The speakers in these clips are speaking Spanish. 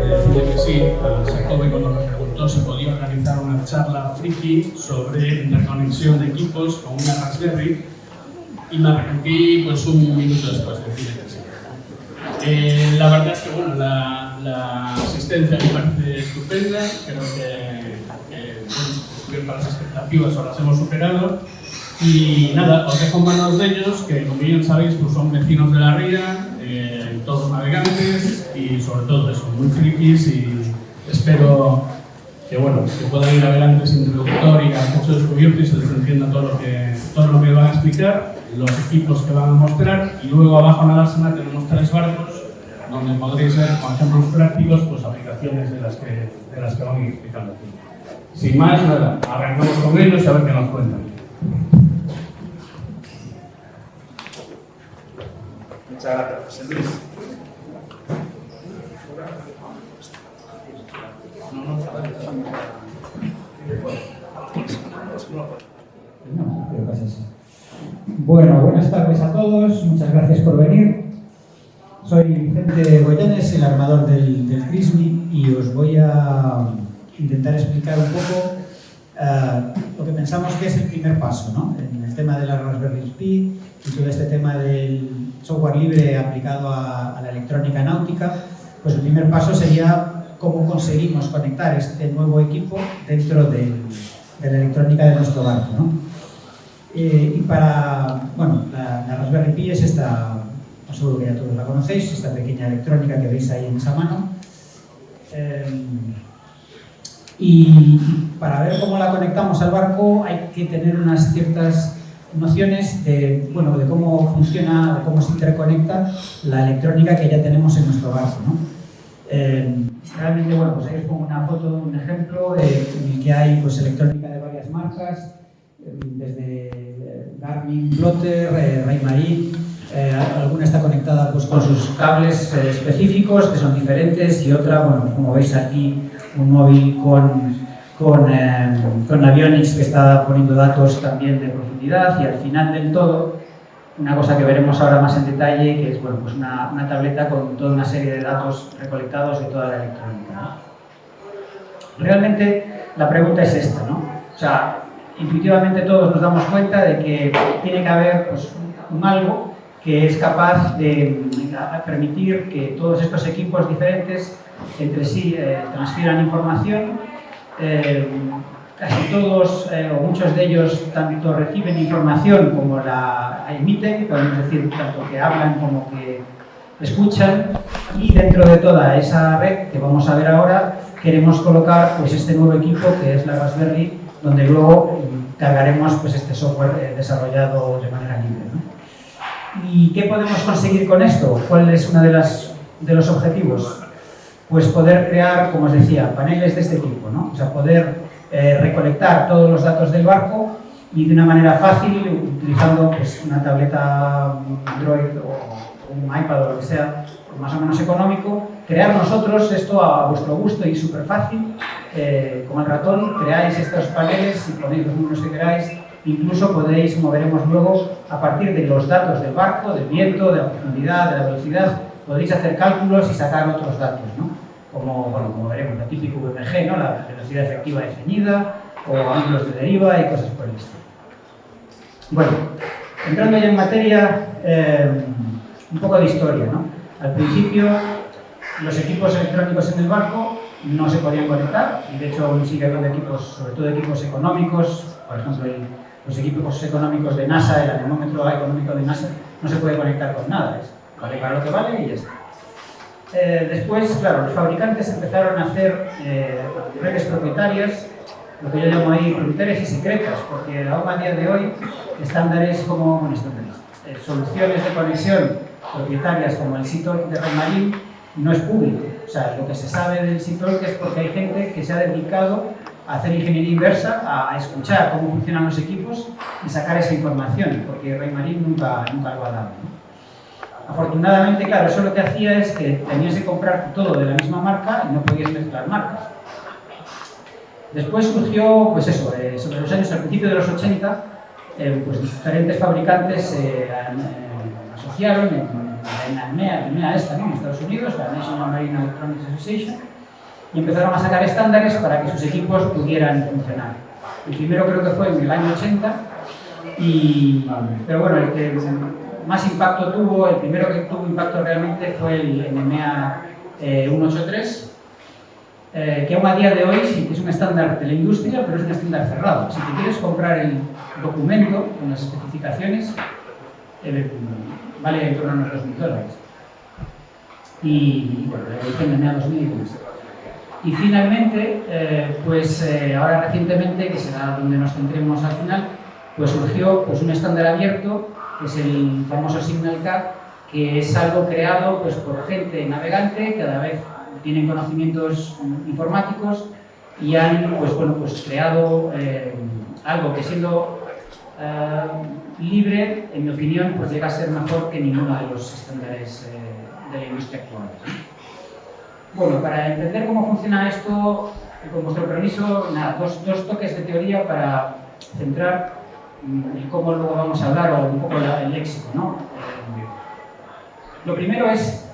Decía que sí, al Jacobi cuando me preguntó si podía organizar una charla friki sobre interconexión de equipos con una Raspberry y me arrepentí pues un minuto después de decirle que sí. La verdad es que bueno, la asistencia me parece estupenda, creo que para las expectativas ahora las hemos superado. Y nada, os dejo en manos de ellos, que como bien sabéis, pues son vecinos de la ría, todos navegantes y sobre todo eso, muy frikis, y espero que puedan ir adelante sin introductor y a mucho descubierto y se les entienda todo lo que van a explicar, los equipos que van a mostrar, y luego abajo en la dársena tenemos 3 barcos donde podréis ver con ejemplos prácticos pues aplicaciones de las que van a ir explicando aquí. Sin más, nada, arrancamos con ellos y a ver qué nos cuentan. Muchas gracias, José Luis. Bueno, buenas tardes a todos, muchas gracias por venir. Soy Vicente Goyanes, el armador del CRISMI, y os voy a intentar explicar un poco lo que pensamos que es el primer paso, ¿no? En el tema de la Raspberry Pi y todo este tema del software libre aplicado a la electrónica náutica. Pues el primer paso sería cómo conseguimos conectar este nuevo equipo dentro de la electrónica de nuestro barco, ¿no? Y para, la Raspberry Pi es esta, seguro que ya todos la conocéis, esta pequeña electrónica que veis ahí en esa mano. Y para ver cómo la conectamos al barco hay que tener unas ciertas nociones de cómo funciona o cómo se interconecta la electrónica que ya tenemos en nuestro barco, ¿no? Realmente, pues ahí os pongo una foto, un ejemplo en el que hay pues electrónica de varias marcas, desde Garmin, Plotter, Raymarine. Alguna está conectada pues con sus cables específicos que son diferentes, y otra, como veis aquí, un móvil con Avionics que está poniendo datos también de profundidad, y al final del todo una cosa que veremos ahora más en detalle, que es pues una tableta con toda una serie de datos recolectados de toda la electrónica, ¿no? Realmente la pregunta es esta, ¿no? O sea, intuitivamente todos nos damos cuenta de que tiene que haber pues un algo que es capaz de permitir que todos estos equipos diferentes entre sí transfieran información. Casi todos o muchos de ellos tanto reciben información como la emiten, podemos decir tanto que hablan como que escuchan, y dentro de toda esa red que vamos a ver ahora queremos colocar pues este nuevo equipo que es la Raspberry, donde luego cargaremos pues este software desarrollado de manera libre, ¿no? ¿Y qué podemos conseguir con esto? ¿Cuál es uno de los objetivos? Pues poder crear, como os decía, paneles de este tipo, ¿no? O sea, poder recolectar todos los datos del barco y de una manera fácil, utilizando pues, una tableta Android o un iPad o lo que sea, más o menos económico, crear nosotros esto a vuestro gusto y súper fácil. Con el ratón creáis estos paneles y ponéis los números que queráis. Incluso moveremos luego a partir de los datos del barco, del viento, de la profundidad, de la velocidad, podréis hacer cálculos y sacar otros datos, ¿no? Como veremos, la típica VMG, ¿no? La velocidad efectiva definida, o ángulos de deriva y cosas por el estilo. Bueno, entrando ya en materia, un poco de historia, ¿no? Al principio, los equipos electrónicos en el barco no se podían conectar, y de hecho aún sigue habiendo equipos, sobre todo equipos económicos, por ejemplo, los equipos económicos de NASA, el anemómetro económico de NASA, no se puede conectar con nada, vale para lo que vale y ya está. Después, claro, los fabricantes empezaron a hacer redes propietarias, lo que yo llamo ahí propietarias y secretas, porque aún a día de hoy estándares como soluciones de conexión propietarias como el SeaTalk de Raymarine no es público. O sea, lo que se sabe del SeaTalk es porque hay gente que se ha dedicado a hacer ingeniería inversa, a escuchar cómo funcionan los equipos y sacar esa información, porque Raymarine nunca lo ha dado, ¿no? Afortunadamente, claro, eso lo que hacía es que tenías que comprar todo de la misma marca y no podías mezclar marcas. Después surgió, pues eso, sobre los años, al principio de los 80, pues diferentes fabricantes se asociaron en la NMEA esta, ¿no? En Estados Unidos, la National Marine Electronics Association, y empezaron a sacar estándares para que sus equipos pudieran funcionar. El primero creo que fue en el año 80, pero bueno, el que más impacto tuvo, el primero que tuvo impacto realmente fue el NMEA 183, que aún a día de hoy sí que es un estándar de la industria, pero es un estándar cerrado. Si te quieres comprar el documento con las especificaciones, vale en torno a unos $2.000. Y bueno, la edición de NMEA 2000 y demás. Y finalmente, ahora recientemente, que será donde nos centremos al final, pues surgió pues, un estándar abierto, que es el famoso SignalCAP, que es algo creado pues, por gente navegante, cada vez tienen conocimientos informáticos y han pues creado algo que siendo libre, en mi opinión, pues llega a ser mejor que ninguno de los estándares de la industria actual. Bueno, para entender cómo funciona esto, con vuestro permiso, nada, dos toques de teoría para centrar el cómo luego vamos a hablar o un poco el léxico, ¿no? Lo primero es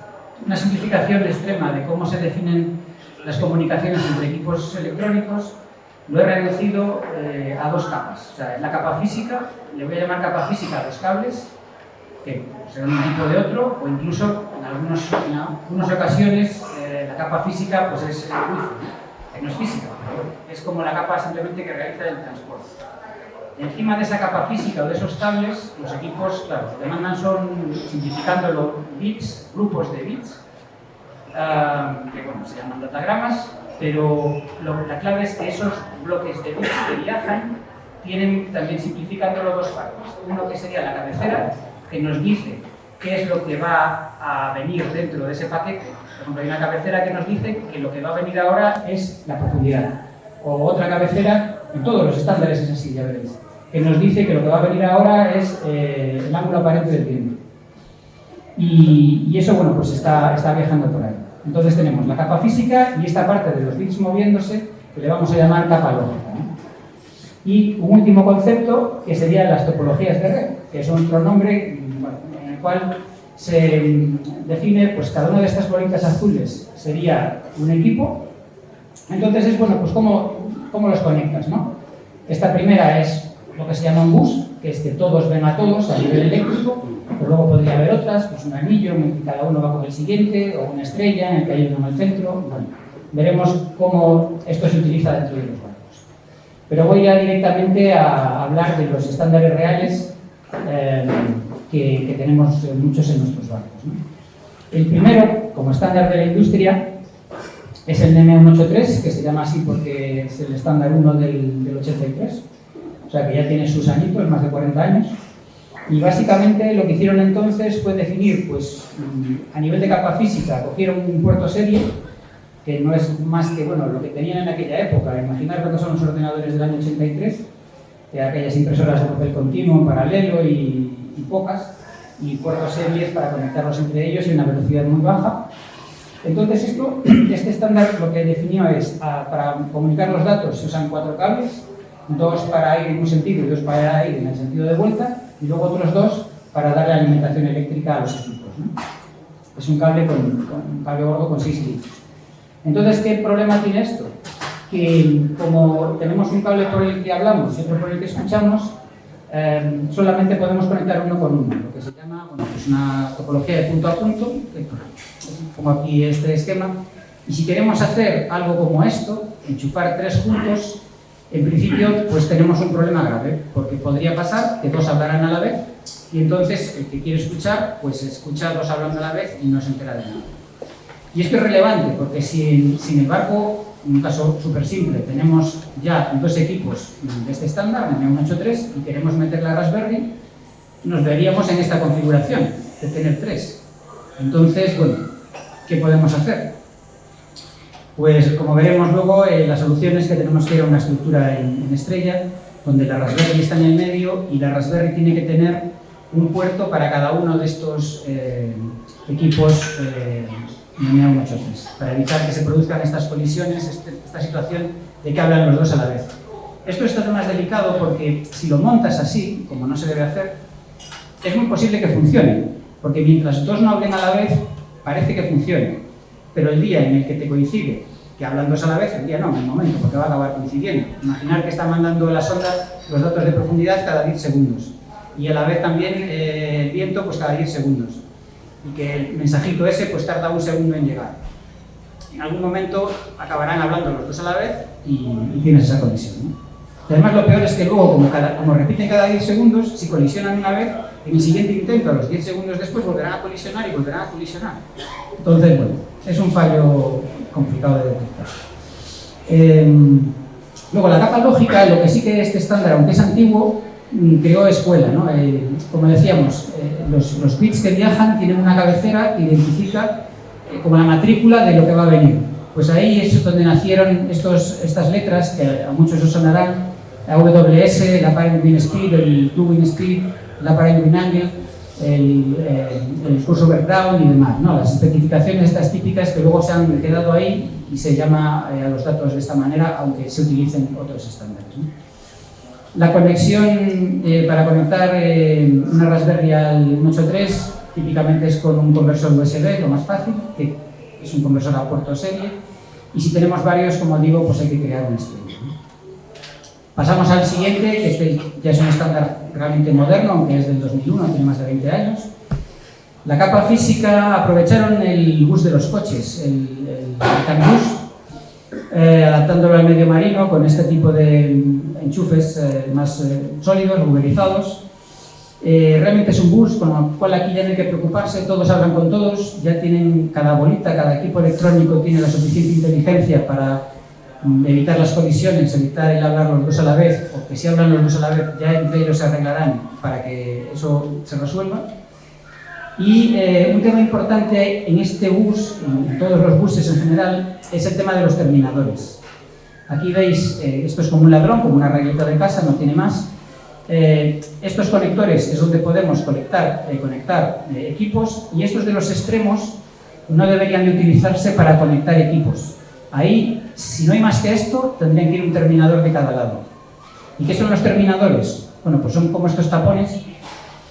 una simplificación extrema de cómo se definen las comunicaciones entre equipos electrónicos. Lo he reducido a dos capas. O sea, la capa física, le voy a llamar capa física a los cables, que serán un tipo de otro, o incluso en algunas ocasiones la capa física pues es el wifi, ¿no? Que no es física, pero es como la capa simplemente que realiza el transporte. Encima de esa capa física o de esos cables, los equipos, claro, lo que mandan son, simplificándolo, bits, grupos de bits, que bueno, se llaman datagramas, pero la clave es que esos bloques de bits que viajan tienen, también simplificándolo, dos partes. Uno que sería la cabecera, que nos dice qué es lo que va a venir dentro de ese paquete. Por ejemplo, hay una cabecera que nos dice que lo que va a venir ahora es la profundidad. O otra cabecera, en todos los estándares es así, ya veréis, que nos dice que lo que va a venir ahora es el ángulo aparente del viento. Y eso, bueno, pues está viajando por ahí. Entonces tenemos la capa física y esta parte de los bits moviéndose, que le vamos a llamar capa lógica, ¿no? Y un último concepto, que serían las topologías de red, que es otro nombre, bueno, en el cual se define, pues cada una de estas bolitas azules sería un equipo. Entonces es, bueno, pues cómo los conectas, ¿no? Esta primera es lo que se llama un bus, que es que todos ven a todos a nivel eléctrico, pero luego podría haber otras, pues un anillo en el que cada uno va con el siguiente, o una estrella en el que hay uno en el centro. Bueno, veremos cómo esto se utiliza dentro de los barcos. Pero voy ya directamente a hablar de los estándares reales que tenemos muchos en nuestros barcos, ¿no? El primero, como estándar de la industria, es el NMEA 183, que se llama así porque es el estándar 1 del 83, o sea que ya tiene sus añitos, más de 40 años. Y básicamente lo que hicieron entonces fue definir, pues a nivel de capa física, cogieron un puerto serie, que no es más que bueno, lo que tenían en aquella época. Imaginar cuántos son los ordenadores del año 83, aquellas impresoras de papel continuo en paralelo y pocas, y puertos series para conectarlos entre ellos en una velocidad muy baja. Entonces este estándar lo que definió es, para comunicar los datos se usan 4 cables, 2 para ir en un sentido y 2 para ir en el sentido de vuelta, y luego otros 2 para darle alimentación eléctrica a los equipos, ¿no? Es un cable un cable gordo con 6 litros. Entonces, ¿qué problema tiene esto? Que como tenemos un cable por el que hablamos y otro por el que escuchamos, solamente podemos conectar uno con uno, lo que se llama pues una topología de punto a punto, como aquí este esquema. Y si queremos hacer algo como esto, enchufar 3 juntos, en principio pues tenemos un problema grave, porque podría pasar que 2 hablaran a la vez y entonces el que quiere escuchar, pues escucha a 2 hablando a la vez y no se entera de nada. Y esto es relevante porque si en el barco, en un caso súper simple, tenemos ya 2 equipos de este estándar, NMEA 183, y queremos meter la Raspberry, nos veríamos en esta configuración de tener 3. Entonces, bueno, ¿qué podemos hacer? Pues como veremos luego, la solución es que tenemos que ir a una estructura en estrella, donde la Raspberry está en el medio y la Raspberry tiene que tener un puerto para cada uno de estos equipos NMEA 183, para evitar que se produzcan estas colisiones, esta situación de que hablan los 2 a la vez. Esto está más delicado porque si lo montas así, como no se debe hacer, es muy posible que funcione, porque mientras dos no hablen a la vez, parece que funcione, pero el día en el que te coincide que hablan dos a la vez, el día no, en el momento, porque va a acabar coincidiendo. Imaginar que está mandando la sonda los datos de profundidad cada 10 segundos y a la vez también el viento pues cada 10 segundos y que el mensajito ese pues tarda un segundo en llegar. En algún momento acabarán hablando los dos a la vez y tienes esa colisión, ¿no? Y además lo peor es que luego, como repiten cada 10 segundos, si colisionan una vez, en el siguiente intento, a los 10 segundos después, volverán a colisionar y volverán a colisionar. Entonces, bueno, es un fallo complicado de detectar. Luego, la capa lógica, lo que sí que este estándar, aunque es antiguo, creó escuela, ¿no? Como decíamos, los bits que viajan tienen una cabecera que identifica como la matrícula de lo que va a venir. Pues ahí es donde nacieron estas letras que a muchos os sonarán: AWS, la Apparent Win Speed, el True Win Speed, la Apparent Win Angle, el Crossover Ground y demás, ¿no? Las especificaciones estas típicas que luego se han quedado ahí y se llama a los datos de esta manera, aunque se utilicen otros estándares, ¿no? La conexión para conectar una Raspberry al 183 típicamente es con un conversor USB, lo más fácil, que es un conversor a puerto serie, y si tenemos varios, como digo, pues hay que crear un stream. Pasamos al siguiente, que este ya es un estándar realmente moderno, aunque es del 2001, tiene más de 20 años. La capa física aprovecharon el bus de los coches, el CAN bus, adaptándolo al medio marino con este tipo de enchufes más sólidos, ruberizados. Realmente es un bus con el cual aquí ya no hay que preocuparse, todos hablan con todos, ya tienen cada bolita, cada equipo electrónico tiene la suficiente inteligencia para evitar las colisiones, evitar el hablar los dos a la vez, o que si hablan los dos a la vez ya entre ellos se arreglarán para que eso se resuelva. Y un tema importante en este bus, en todos los buses en general, es el tema de los terminadores. Aquí veis, esto es como un ladrón, como una regleta de casa, no tiene más. Estos conectores es donde podemos conectar equipos, y estos de los extremos no deberían de utilizarse para conectar equipos. Ahí, si no hay más que esto, tendrían que ir un terminador de cada lado. ¿Y qué son los terminadores? Bueno, pues son como estos tapones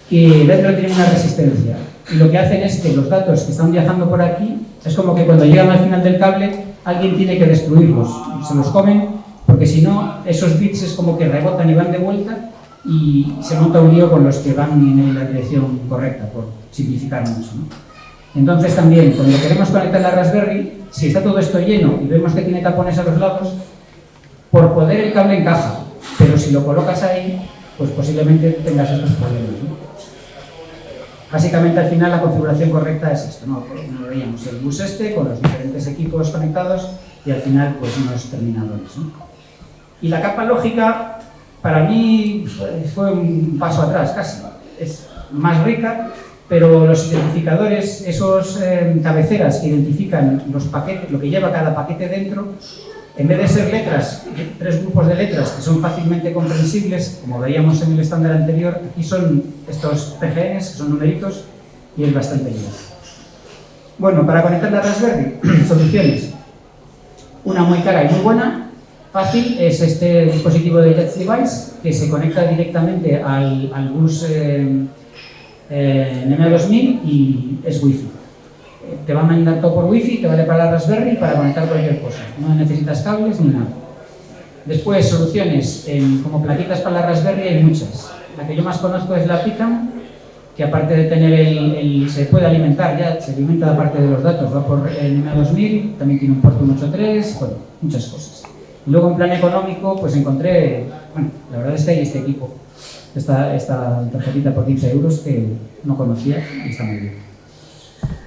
que dentro tienen una resistencia. Y lo que hacen es que los datos que están viajando por aquí, es como que cuando llegan al final del cable, alguien tiene que destruirlos. Se los comen, porque si no, esos bits es como que rebotan y van de vuelta y se monta un lío con los que van en la dirección correcta, por simplificar mucho, ¿no? Entonces también, cuando queremos conectar la Raspberry, si está todo esto lleno y vemos que tiene tapones a los lados, por poder el cable encaja, pero si lo colocas ahí, pues posiblemente tengas estos problemas, ¿no? Básicamente al final la configuración correcta es esto, ¿no? Como veíamos, el bus este con los diferentes equipos conectados y al final pues unos terminadores, ¿no? Y la capa lógica para mí fue un paso atrás casi, es más rica, pero los identificadores, esos cabeceras que identifican los paquetes, lo que lleva cada paquete dentro, en vez de ser letras, tres grupos de letras que son fácilmente comprensibles, como veíamos en el estándar anterior, aquí son estos PGNs, que son numeritos, y es bastante bien. Bueno, para conectar la Raspberry, soluciones. Una muy cara y muy buena, fácil, es este dispositivo de Jet Device, que se conecta directamente al bus NMA 2000 y es Wi-Fi. Te va a mandar todo por Wi-Fi, te vale para la Raspberry para conectar cualquier cosa. No necesitas cables ni nada. Después, soluciones como plaquitas para la Raspberry hay muchas. La que yo más conozco es la Picam, que aparte de tener se puede alimentar ya, se alimenta aparte de los datos, va por NMA 2000, también tiene un puerto 183, bueno, muchas cosas. Y luego en plan económico, pues encontré, bueno, la verdad es que hay este equipo, esta tarjetita por 15 euros que no conocía y está muy bien.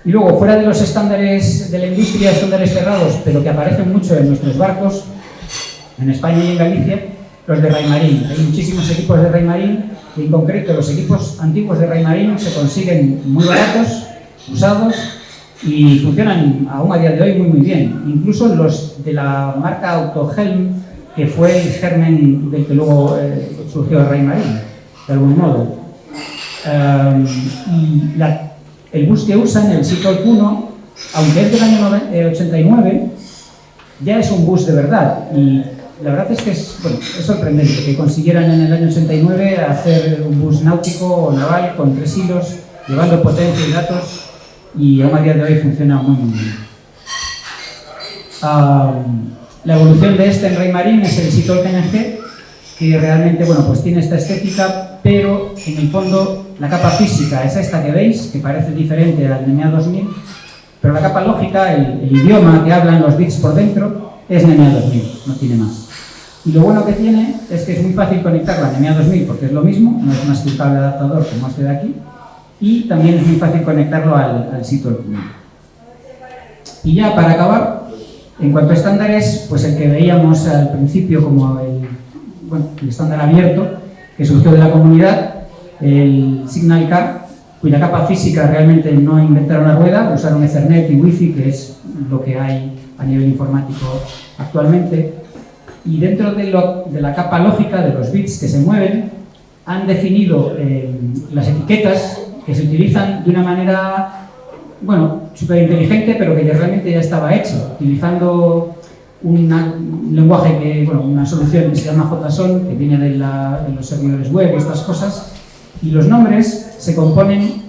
Y luego, fuera de los estándares de la industria, estándares cerrados, pero que aparecen mucho en nuestros barcos, en España y en Galicia, los de Raymarine. Hay muchísimos equipos de Raymarine y en concreto los equipos antiguos de Raymarine se consiguen muy baratos, usados y funcionan aún a día de hoy muy bien. Incluso los de la marca Autohelm, que fue el germen del que luego surgió Raymarine, de algún modo. El bus que usan, el Seatalk 1, aunque es del año 89, ya es un bus de verdad y la verdad es que es sorprendente que consiguieran en el año 89 hacer un bus náutico o naval con 3 hilos, llevando potencia y datos, y aún a día de hoy funciona muy bien. La evolución de este en Raymarine es el Seatalk NG, que realmente pues tiene esta estética, pero en el fondo la capa física es esta que veis, que parece diferente al NMEA 2000, pero la capa lógica, el idioma que hablan los bits por dentro, es NMEA 2000, no tiene más. Y lo bueno que tiene es que es muy fácil conectarlo a NMEA 2000 porque es lo mismo, no es más que un cable adaptador como este de aquí, y también es muy fácil conectarlo al Seatalk 1. Y ya para acabar, en cuanto a estándares, pues el que veíamos al principio como el estándar abierto que surgió de la comunidad, el Signal-K, cuya capa física realmente no inventaron la rueda, usaron Ethernet y Wi-Fi, que es lo que hay a nivel informático actualmente. Y dentro de la capa lógica, de los bits que se mueven, han definido las etiquetas que se utilizan de una manera, súper inteligente, pero que realmente ya estaba hecho, utilizando un lenguaje una solución que se llama JSON, que viene de los servidores web y estas cosas, y los nombres se componen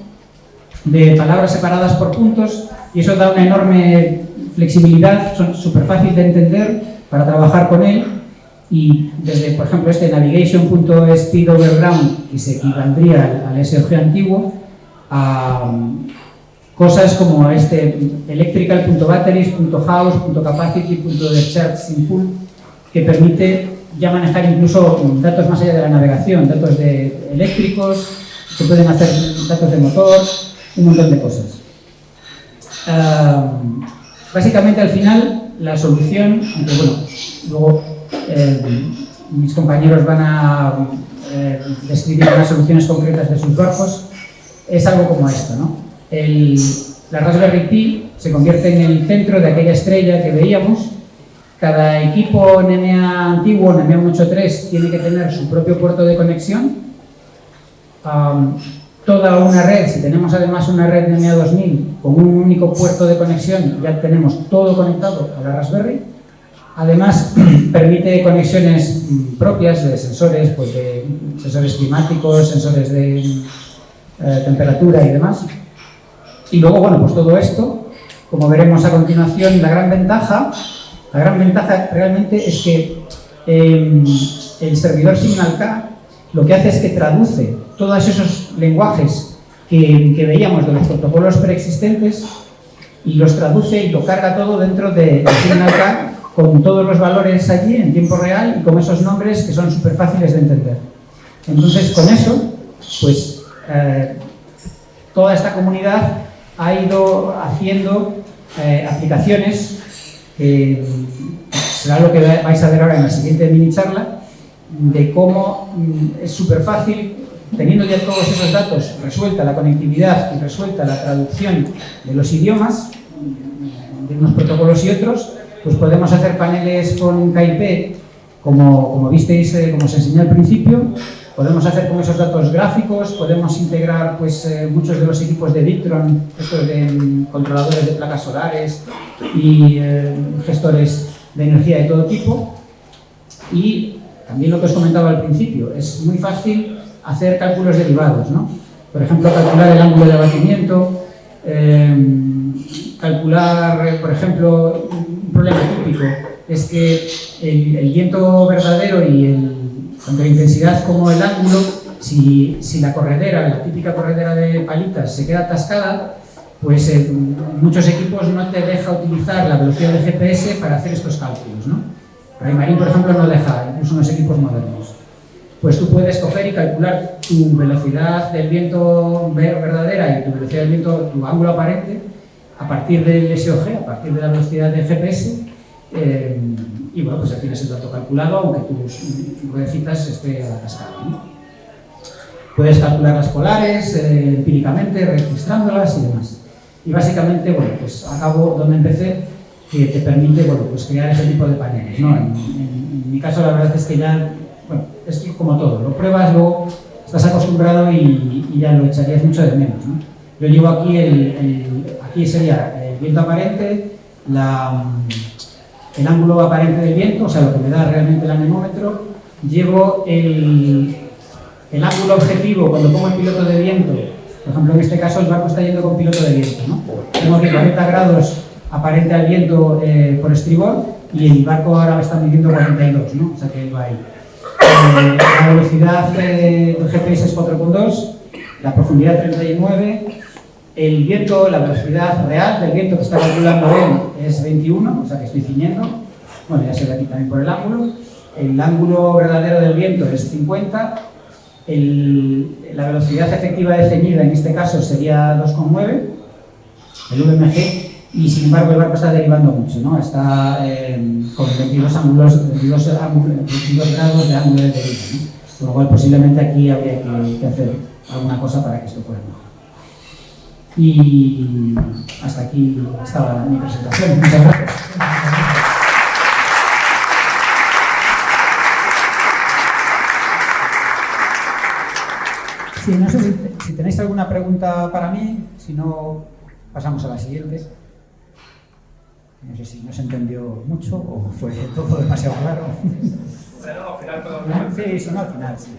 de palabras separadas por puntos, y eso da una enorme flexibilidad, son súper fácil de entender para trabajar con él, y desde, por ejemplo, este navigation.speedoverground, que se equivaldría al SOG antiguo, a cosas como electrical.batteries.house.capacity.decharge que permite ya manejar incluso datos más allá de la navegación, datos eléctricos, se pueden hacer datos de motor, un montón de cosas. Básicamente, al final, la solución, aunque luego mis compañeros van a describir las soluciones concretas de sus barcos, es algo como esto, ¿no? La Raspberry Pi se convierte en el centro de aquella estrella que veíamos. Cada equipo NMEA antiguo, NMEA 183, tiene que tener su propio puerto de conexión. Toda una red, si tenemos además una red NMEA 2000 con un único puerto de conexión, ya tenemos todo conectado a la Raspberry. Además, permite conexiones propias de sensores, de sensores climáticos, sensores de temperatura y demás. Y luego, pues todo esto, como veremos a continuación, la gran ventaja realmente es que el servidor Signal-K lo que hace es que traduce todos esos lenguajes que veíamos de los protocolos preexistentes y los traduce y lo carga todo dentro de Signal-K con todos los valores allí en tiempo real y con esos nombres que son súper fáciles de entender. Entonces, con eso, pues toda esta comunidad ha ido haciendo aplicaciones, será lo que vais a ver ahora en la siguiente mini charla, de cómo es súper fácil, teniendo ya todos esos datos, resuelta la conectividad y resuelta la traducción de los idiomas, de unos protocolos y otros, pues podemos hacer paneles con KIP, como visteis, como os enseñé al principio. Podemos hacer con esos datos gráficos, podemos integrar muchos de los equipos de Victron, estos de controladores de placas solares y gestores de energía de todo tipo. Y también lo que os comentaba al principio, es muy fácil hacer cálculos derivados, ¿no? Por ejemplo, calcular el ángulo de abatimiento, calcular, por ejemplo, un problema típico es que el viento verdadero y tanto la intensidad como el ángulo, si la corredera, la típica corredera de palitas, se queda atascada, pues en muchos equipos no te deja utilizar la velocidad de GPS para hacer estos cálculos, ¿no? Raymarine, por ejemplo, no deja, incluso en los equipos modernos. Pues tú puedes coger y calcular tu velocidad del viento verdadera y tu velocidad del viento, tu ángulo aparente, a partir del SOG, a partir de la velocidad del GPS, y pues ya tienes el dato calculado, aunque tu ruedecitas esté atascada, ¿no? Puedes calcular las polares empíricamente, registrándolas y demás. Y básicamente, pues acabo donde empecé, que te permite, pues crear ese tipo de paneles, ¿no? En mi caso, la verdad es que ya, es como todo, lo pruebas, luego estás acostumbrado y ya lo echarías mucho de menos, ¿no? Yo llevo aquí aquí sería el viento aparente, el ángulo aparente del viento, o sea, lo que me da realmente el anemómetro, llevo el ángulo objetivo cuando pongo el piloto de viento. Por ejemplo, en este caso el barco está yendo con piloto de viento, ¿no? Tengo aquí 40 grados aparente al viento por estribor y el barco ahora está midiendo 42, ¿no? O sea que él va ahí. La velocidad del GPS es 4,2, la profundidad 39, el viento, la velocidad real del viento que está calculando él es 21, o sea que estoy ciñendo. Bueno, ya se ve aquí también por el ángulo. El ángulo verdadero del viento es 50. La velocidad efectiva de ceñida en este caso sería 2,9, el VMG, y sin embargo el barco está derivando mucho, ¿no? Está con 22 grados de ángulo de deriva, ¿no? Por lo cual posiblemente aquí habría que hacer alguna cosa para que esto fuera mejor. Y hasta aquí estaba mi presentación. Muchas gracias. Sí, no sé si tenéis alguna pregunta para mí, si no, pasamos a la siguiente. No sé si no se entendió mucho o fue todo demasiado claro. Bueno, al final todo. Sí, si no, al final, sí.